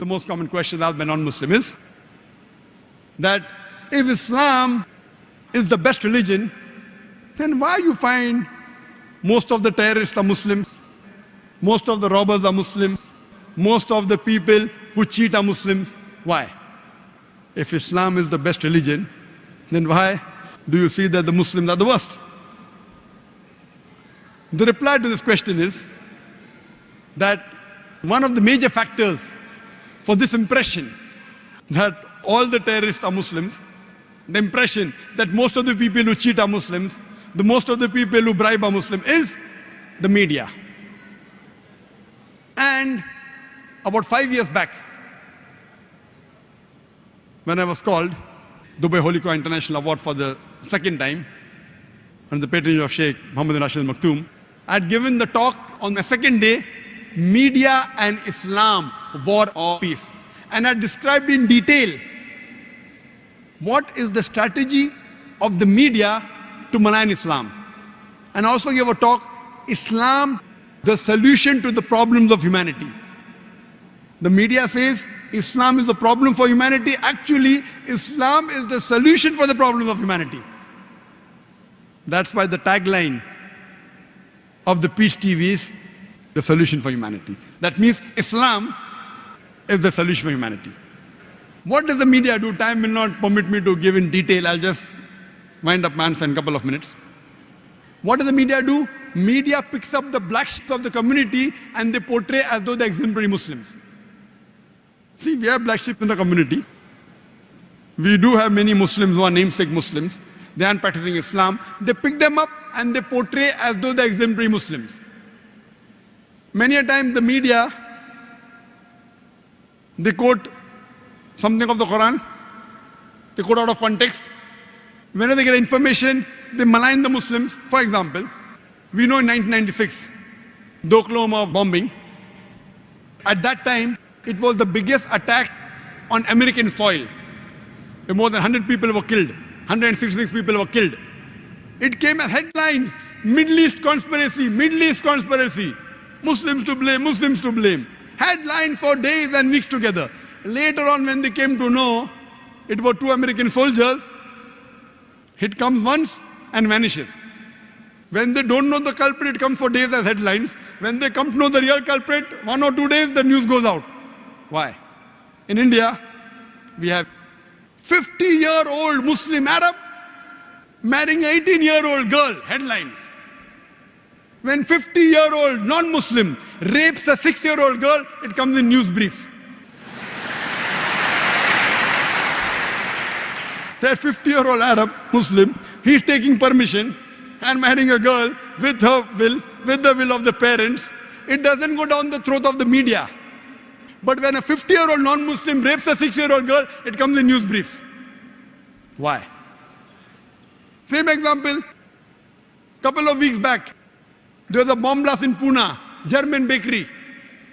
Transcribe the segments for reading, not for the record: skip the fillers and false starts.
the most common question asked by non-Muslim is that if Islam is the best religion, then why you find most of the terrorists are Muslims, most of the robbers are Muslims, most of the people who cheat are Muslims? Why? If Islam is the best religion, then why do you see that the Muslims are the worst? The reply to this question is that one of the major factors for this impression that all the terrorists are Muslims, the impression that most of the people who cheat are Muslims, the most of the people who bribe are Muslim, is the media. And about 5 years back, when I was called Dubai Holy Quran International Award for the second time, under the patronage of Sheikh Muhammad bin Rashid Al Maktoum, I had given the talk on the second day, Media and Islam, War or Peace. And I described in detail what is the strategy of the media to malign Islam. And I also gave a talk, Islam, the solution to the problems of humanity. The media says Islam is a problem for humanity. Actually, Islam is the solution for the problems of humanity. That's why the tagline of the Peace TV is the solution for humanity. That means Islam is the solution for humanity. What does the media do? Time will not permit me to give in detail. I'll just wind up my answer in a couple of minutes. What does the media do? Media picks up the black sheep of the community and they portray as though they're exemplary Muslims. See, we have black sheep in the community. We do have many Muslims who are namesake Muslims. They aren't practicing Islam. They pick them up and they portray as though they're exemplary Muslims. Many a time the media, they quote something of the Quran, they quote out of context. Whenever they get information, they malign the Muslims. For example, we know in 1996, the Oklahoma bombing, at that time, it was the biggest attack on American soil. More than 100 people were killed, 166 people were killed. It came as headlines, Middle East conspiracy, Middle East conspiracy. Muslims to blame, Muslims to blame. Headline for days and weeks together. Later on, when they came to know it were 2 American soldiers, it comes once and vanishes. When they don't know the culprit, it comes for days as headlines. When they come to know the real culprit, 1 or 2 days, the news goes out. Why? In India, we have 50-year-old Muslim Arab marrying an 18-year-old girl, headlines. When 50-year-old non-Muslim rapes a 6-year-old girl, it comes in news briefs. That 50-year-old Arab Muslim, he's taking permission and marrying a girl with her will, with the will of the parents. It doesn't go down the throat of the media. But when a 50-year-old non-Muslim rapes a 6-year-old girl, it comes in news briefs. Why? Same example, couple of weeks back, there was a bomb blast in Pune, German bakery.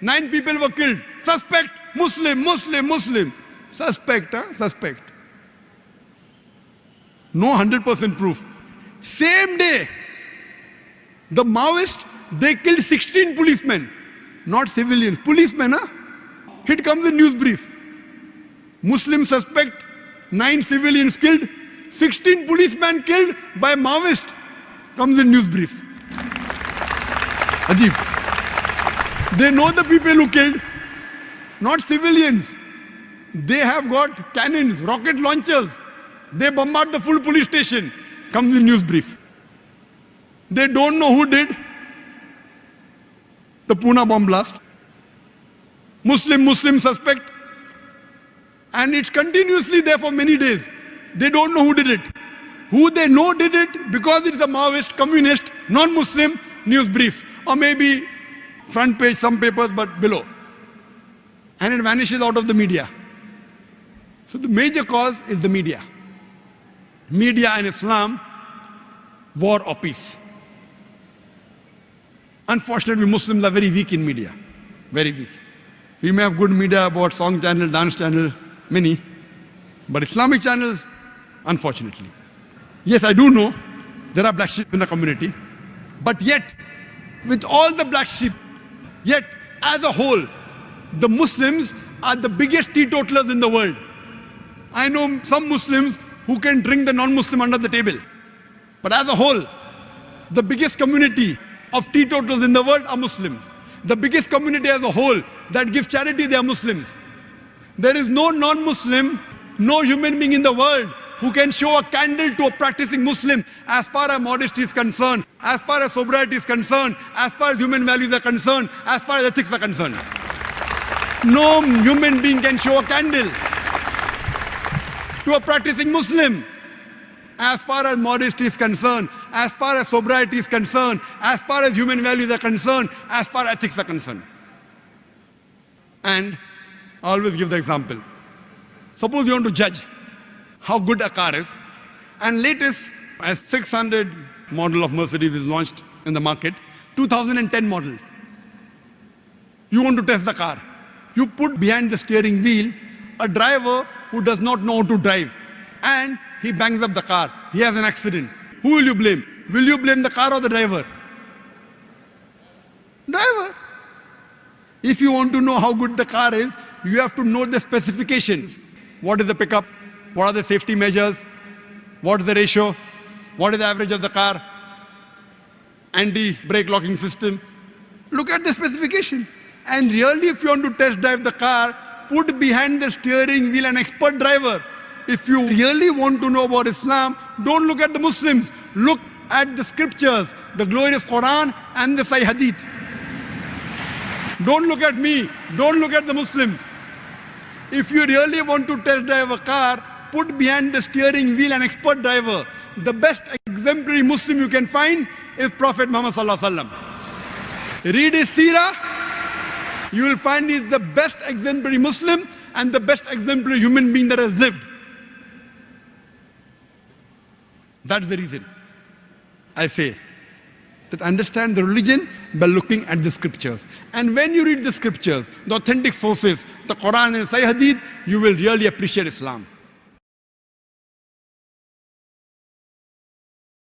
9 people were killed. Suspect, Muslim, Muslim, Muslim. Suspect, suspect. No 100% proof. Same day, the Maoists, they killed 16 policemen. Not civilians, policemen, huh? It comes in news brief. Muslim suspect, 9 civilians killed, 16 policemen killed by Maoist. Comes in news briefs. Ajib. They know the people who killed, not civilians. They have got cannons, rocket launchers. They bombard the full police station. Comes in news brief. They don't know who did the Pune bomb blast. Muslim suspect. And it's continuously there for many days. They don't know who did it. Who they know did it because it's a Maoist, communist, non-Muslim, news briefs. Or maybe front page, some papers, but below. And it vanishes out of the media. So the major cause is the media. Media and Islam, war or peace. Unfortunately, Muslims are very weak in media. Very weak. We may have good media about song channel, dance channel, many. But Islamic channels, unfortunately. Yes, I do know there are black sheep in the community. But yet, with all the black sheep, yet as a whole, the Muslims are the biggest teetotalers in the world. I know some Muslims who can drink the non-Muslim under the table. But as a whole, the biggest community of teetotalers in the world are Muslims. The biggest community as a whole that gives charity, they are Muslims. There is no non-Muslim, no human being in the world who can show a candle to a practicing Muslim as far as modesty is concerned, as far as sobriety is concerned, as far as human values are concerned, as far as ethics are concerned. No human being can show a candle to a practicing Muslim as far as modesty is concerned, as far as sobriety is concerned, as far as human values are concerned, as far as ethics are concerned. And I always give the example. Suppose you want to judge how good a car is, and latest S600 model of Mercedes is launched in the market, 2010 model. You want to test the car. You put behind the steering wheel a driver who does not know how to drive, and he bangs up the car. He has an accident. Who will you blame? Will you blame the car or the driver? Driver. If you want to know how good the car is, you have to know the specifications. What is the pickup? What are the safety measures? What is the ratio? What is the average of the car? Anti-brake locking system. Look at the specifications. And really, if you want to test drive the car, put behind the steering wheel an expert driver. If you really want to know about Islam, don't look at the Muslims. Look at the scriptures, the glorious Quran and the Sahih Hadith. Don't look at me. Don't look at the Muslims. If you really want to test drive a car, put behind the steering wheel an expert driver. The best exemplary Muslim you can find is Prophet Muhammad Sallallahu Alaihi Wasallam. Read his seerah, you will find he's the best exemplary Muslim and the best exemplary human being that has lived. That's the reason I say that understand the religion by looking at the scriptures. And when you read the scriptures, the authentic sources, the Quran and Sahih Hadith, you will really appreciate Islam.